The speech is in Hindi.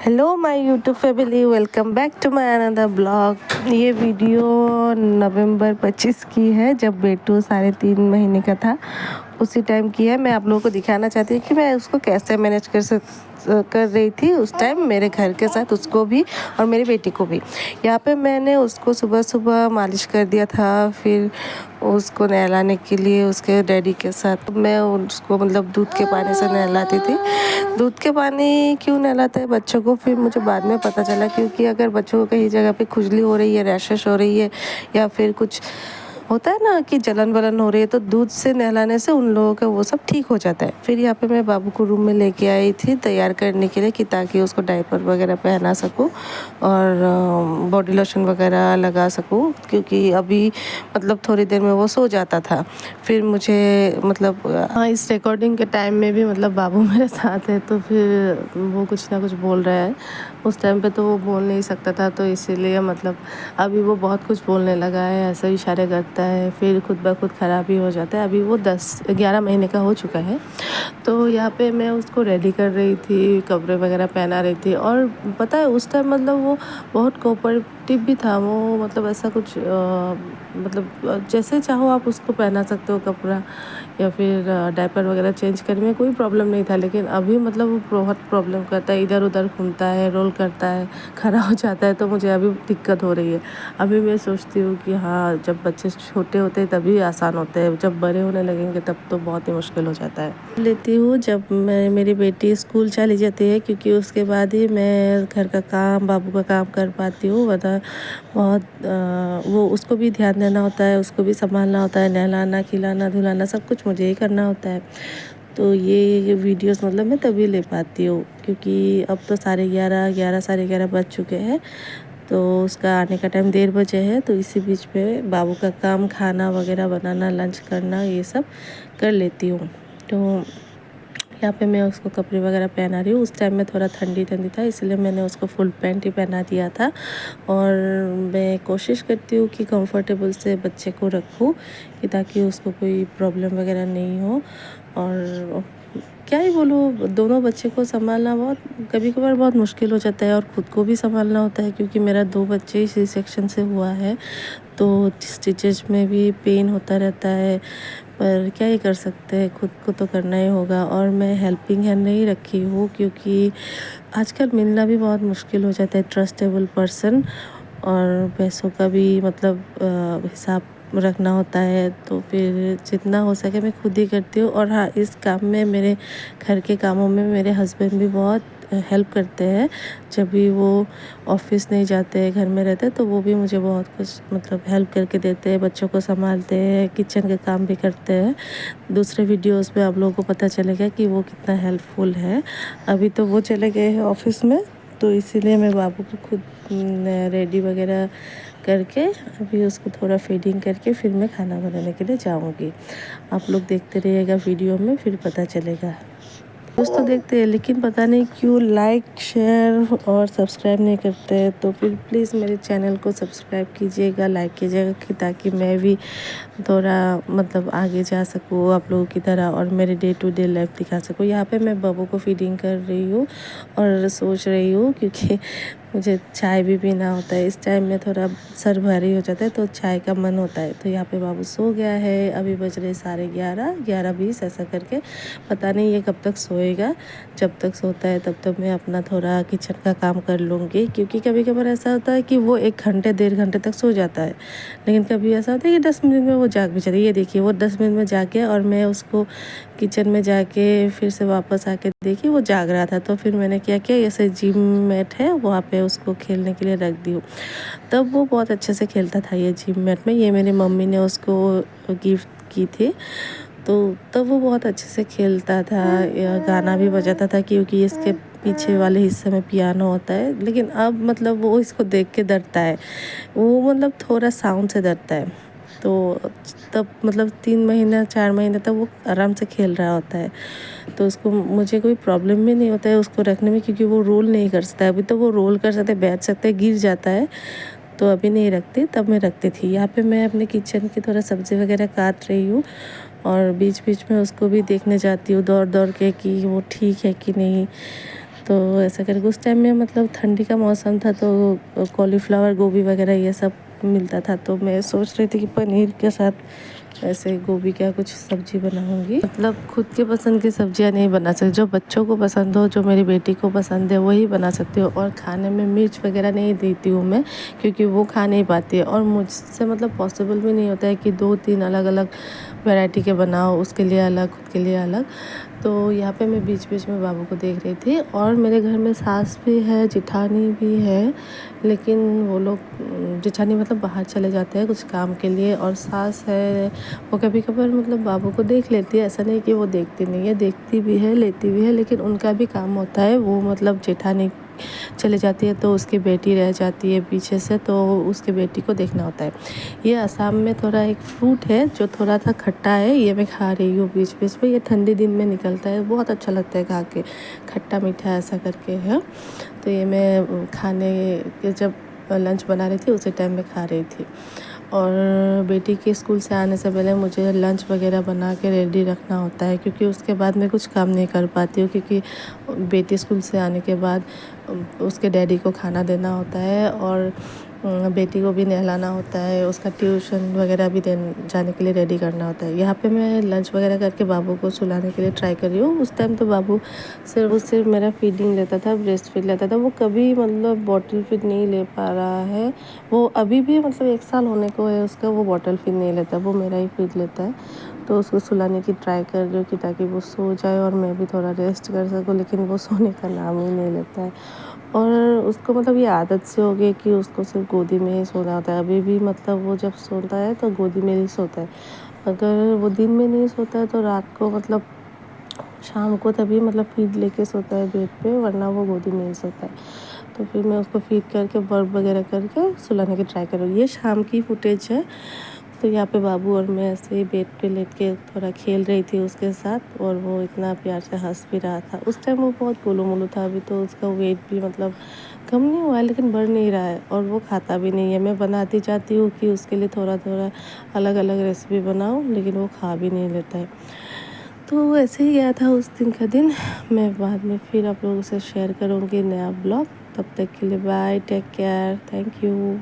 Hello my YouTube family, welcome back to my another blog. ये वीडियो नवंबर 25 की है, जब बेटू 3.5 महीने का था उसी टाइम की है। मैं आप लोगों को दिखाना चाहती हूँ कि मैं उसको कैसे मैनेज कर रही थी उस टाइम, मेरे घर के साथ, उसको भी और मेरी बेटी को भी। यहाँ पे मैंने उसको सुबह सुबह मालिश कर दिया था, फिर उसको नहलाने के लिए उसके डैडी के साथ मैं उसको दूध के पानी से नहलाती थी। दूध के पानी क्यों नहलाते हैं बच्चों को, फिर मुझे बाद में पता चला, क्योंकि अगर बच्चों को कहीं जगह पे खुजली हो रही है, रैशेस हो रही है, या फिर कुछ होता है ना कि जलन वलन हो रही है, तो दूध से नहलाने से उन लोगों का वो सब ठीक हो जाता है। फिर यहाँ पे मैं बाबू को रूम में लेके आई थी तैयार करने के लिए, कि ताकि उसको डायपर वगैरह पहना सकूँ और बॉडी लोशन वगैरह लगा सकूँ, क्योंकि अभी थोड़ी देर में वो सो जाता था। फिर मुझे हाँ, इस रिकॉर्डिंग के टाइम में भी बाबू मेरे साथ है, तो फिर वो कुछ ना कुछ बोल रहा है। उस टाइम पे तो वो बोल नहीं सकता था, तो इसीलिए अभी वो बहुत कुछ बोलने लगा है, ऐसे इशारे करता है, फिर खुद ब खुद ख़राब ही हो जाता है। अभी वो 10-11 महीने का हो चुका है। तो यहाँ पे मैं उसको रेडी कर रही थी, कपड़े वगैरह पहना रही थी, और पता है उस टाइम वो बहुत कोऑपरेटिव भी था। वो ऐसा कुछ जैसे चाहो आप उसको पहना सकते हो कपड़ा, या फिर डायपर वगैरह चेंज करने में कोई प्रॉब्लम नहीं था। लेकिन अभी वो बहुत प्रॉब्लम करता है, इधर उधर घूमता है, रोल करता है, खड़ा हो जाता है, तो मुझे अभी दिक्कत हो रही है। अभी मैं सोचती हूँ कि हाँ, जब बच्चे छोटे होते हैं तभी आसान होते हैं, जब बड़े होने लगेंगे तब तो बहुत ही मुश्किल हो जाता है। लेती हूँ जब मेरी बेटी स्कूल चली जाती है, क्योंकि उसके बाद ही मैं घर का काम, बाबू का काम कर पाती हूँ। वरना वो उसको भी ध्यान देना होता है, उसको भी संभालना होता है, नहलाना, खिलाना, धुलाना सब कुछ मुझे ही करना होता है। तो ये वीडियोस मैं तभी ले पाती हूँ, क्योंकि अब तो 11:30 बज चुके हैं। तो उसका आने का टाइम 1:30 बजे है, तो इसी बीच में बाबू का काम, खाना वगैरह बनाना, लंच करना, ये सब कर लेती हूँ। तो यहाँ पे मैं उसको कपड़े वगैरह पहना रही हूँ। उस टाइम में थोड़ा ठंडी था, इसलिए मैंने उसको फुल पैंट ही पहना दिया था। और मैं कोशिश करती हूँ कि कंफर्टेबल से बच्चे को रखूँ, कि ताकि उसको कोई प्रॉब्लम वगैरह नहीं हो। और क्या ही बोलूँ, दोनों बच्चे को संभालना कभी कभार बहुत मुश्किल हो जाता है, और ख़ुद को भी संभालना होता है, क्योंकि मेरा 2 बच्चे ही सी सेक्शन से हुआ है, तो स्टिचेज में भी पेन होता रहता है। पर क्या ही कर सकते हैं, खुद को तो करना ही होगा। और मैं हेल्पिंग हैंड नहीं रखी हूँ, क्योंकि आजकल मिलना भी बहुत मुश्किल हो जाता है ट्रस्टेबल पर्सन, और पैसों का भी हिसाब रखना होता है। तो फिर जितना हो सके मैं खुद ही करती हूँ। और हाँ, इस काम में, मेरे घर के कामों में मेरे हस्बैंड भी बहुत हेल्प करते हैं। जब भी वो ऑफिस नहीं जाते हैं, घर में रहते हैं, तो वो भी मुझे बहुत कुछ हेल्प करके देते हैं, बच्चों को संभालते हैं, किचन के काम भी करते हैं। दूसरे वीडियोस में आप लोगों को पता चलेगा कि वो कितना हेल्पफुल है। अभी तो वो चले गए हैं ऑफिस में, तो इसीलिए मैं बाबू को खुद रेडी वगैरह करके, अभी उसको थोड़ा फीडिंग करके फिर मैं खाना बनाने के लिए जाऊंगी। आप लोग देखते रहिएगा वीडियो में, फिर पता चलेगा। दोस्तों देखते हैं, लेकिन पता नहीं क्यों लाइक, शेयर और सब्सक्राइब नहीं करते हैं। तो फिर प्लीज़ मेरे चैनल को सब्सक्राइब कीजिएगा, लाइक कीजिएगा, कि ताकि मैं भी थोड़ा आगे जा सकूँ आप लोगों की तरह, और मेरे डे टू डे लाइफ दिखा सकूँ। यहाँ पे मैं बाबू को फीडिंग कर रही हूँ और सोच रही हूँ, क्योंकि मुझे चाय भी पीना होता है। इस टाइम में थोड़ा सर भारी हो जाता है, तो चाय का मन होता है। तो यहाँ पे बाबू सो गया है, अभी बज रहे 11:30, 11:20 ऐसा करके। पता नहीं ये कब तक सोएगा। जब तक सोता है तब तक मैं अपना थोड़ा किचन का काम कर लूँगी, क्योंकि कभी कभार ऐसा होता है कि वो 1 घंटे 1.5 घंटे तक सो जाता है, लेकिन कभी ऐसा होता है कि 10 मिनट में वो जाग भी जाता है। ये देखिए, वो 10 मिनट में जाग गया, और मैं उसको किचन में जाके फिर से वापस आके देखी वो जाग रहा था। तो फिर मैंने क्या किया, ऐसे जिम मैट है वहाँ पे उसको खेलने के लिए रख दी हूँ। तब वो बहुत अच्छे से खेलता था ये जिम मैट में, ये मेरी मम्मी ने उसको गिफ्ट की थी। तो तब वो बहुत अच्छे से खेलता था, गाना भी बजाता था, क्योंकि इसके पीछे वाले हिस्से में पियानो होता है। लेकिन अब वो इसको देख के डरता है, वो थोड़ा साउंड से डरता है। तो तब 3 महीना 4 महीने तक वो आराम से खेल रहा होता है, तो उसको, मुझे कोई प्रॉब्लम भी नहीं होता है उसको रखने में, क्योंकि वो रोल नहीं कर सकता है। अभी तो वो रोल कर सकते, बैठ सकते हैं, गिर जाता है, तो अभी नहीं रखती, तब मैं रखती थी। यहाँ पे मैं अपने किचन की थोड़ा सब्ज़ी वगैरह काट रही हूँ, और बीच बीच में उसको भी देखने जाती हूँ दौड़ दौड़ के, कि वो ठीक है कि नहीं। तो ऐसा करके उस टाइम में मतलब ठंडी का मौसम था, तो कॉलीफ्लावर, गोभी वगैरह ये सब मिलता था। तो मैं सोच रही थी कि पनीर के साथ ऐसे गोभी का कुछ सब्जी बनाऊंगी। मतलब खुद के पसंद की सब्जियां नहीं बना सकती, जो बच्चों को पसंद हो, जो मेरी बेटी को पसंद है वही बना सकती हूँ। और खाने में मिर्च वगैरह नहीं देती हूँ मैं, क्योंकि वो खा नहीं पाती है और मुझसे मतलब पॉसिबल भी नहीं होता है कि 2-3 अलग अलग वैरायटी के बनाओ, उसके लिए अलग, खुद के लिए अलग। तो यहाँ पे मैं बीच बीच में बाबू को देख रही थी। और मेरे घर में सास भी है, जिठानी भी है, लेकिन वो लोग जिठानी मतलब बाहर चले जाते हैं कुछ काम के लिए, और सास है वो कभी कभार मतलब बाबू को देख लेती है। ऐसा नहीं कि वो देखती नहीं है, देखती भी है, लेती भी है, लेकिन उनका भी काम होता है। वो मतलब जेठानी चले जाती है तो उसकी बेटी रह जाती है पीछे से, तो उसकी बेटी को देखना होता है। ये असम में थोड़ा एक फ्रूट है जो थोड़ा सा खट्टा है, ये मैं खा रही हूँ बीच बीच में। ये ठंडे दिन में निकलता है, बहुत अच्छा लगता है खा के, खट्टा मीठा ऐसा करके है। तो ये मैं खाने के जब लंच बना रही थी उसी टाइम में खा रही थी। और बेटी के स्कूल से आने से पहले मुझे लंच वगैरह बना के रेडी रखना होता है, क्योंकि उसके बाद मैं कुछ काम नहीं कर पाती हूँ, क्योंकि बेटी स्कूल से आने के बाद उसके डैडी को खाना देना होता है, और बेटी को भी नहलाना होता है, उसका ट्यूशन वगैरह भी जाने के लिए रेडी करना होता है। यहाँ पे मैं लंच वगैरह करके बाबू को सुलाने के लिए ट्राई कर रही हूँ। उस टाइम तो बाबू सिर्फ मेरा फीडिंग लेता था, ब्रेस्ट फीड लेता था। वो कभी मतलब बॉटल फीड नहीं ले पा रहा है। वो अभी भी मतलब 1 साल होने को है उसका, वो बॉटल फीड नहीं लेता, वो मेरा ही फीड लेता है। तो उसको सुलाने की ट्राई कर रही हूँ कि ताकि वो सो जाए और मैं भी थोड़ा रेस्ट कर सकूँ, लेकिन वो सोने का नाम ही नहीं लेता है। और उसको मतलब ये आदत से हो गई कि उसको सिर्फ गोदी में ही सोना होता है। अभी भी मतलब वो जब सोता है तो गोदी में ही सोता है। अगर वो दिन में नहीं सोता है तो रात को मतलब शाम को तभी मतलब फीड लेके सोता है बेड पे, वरना वो गोदी में ही सोता है। तो फिर मैं उसको फीड करके बर्फ वगैरह करके सुलाने की ट्राई करूँगी। ये शाम की फुटेज है। तो यहाँ पे बाबू और मैं ऐसे ही बेड पे लेट के थोड़ा खेल रही थी उसके साथ, और वो इतना प्यार से हंस भी रहा था। उस टाइम वो बहुत गोलू मोलू था, अभी तो उसका वेट भी मतलब कम नहीं हुआ है, लेकिन बढ़ नहीं रहा है, और वो खाता भी नहीं है। मैं बनाती चाहती हूँ कि उसके लिए थोड़ा थोड़ा अलग अलग रेसिपी बनाऊँ, लेकिन वो खा भी नहीं लेता है। तो ऐसे ही गया था उस दिन का दिन। मैं बाद में फिर आप लोगों से शेयर करूँगी नया ब्लॉग। तब तक के लिए bye, take care, thank you.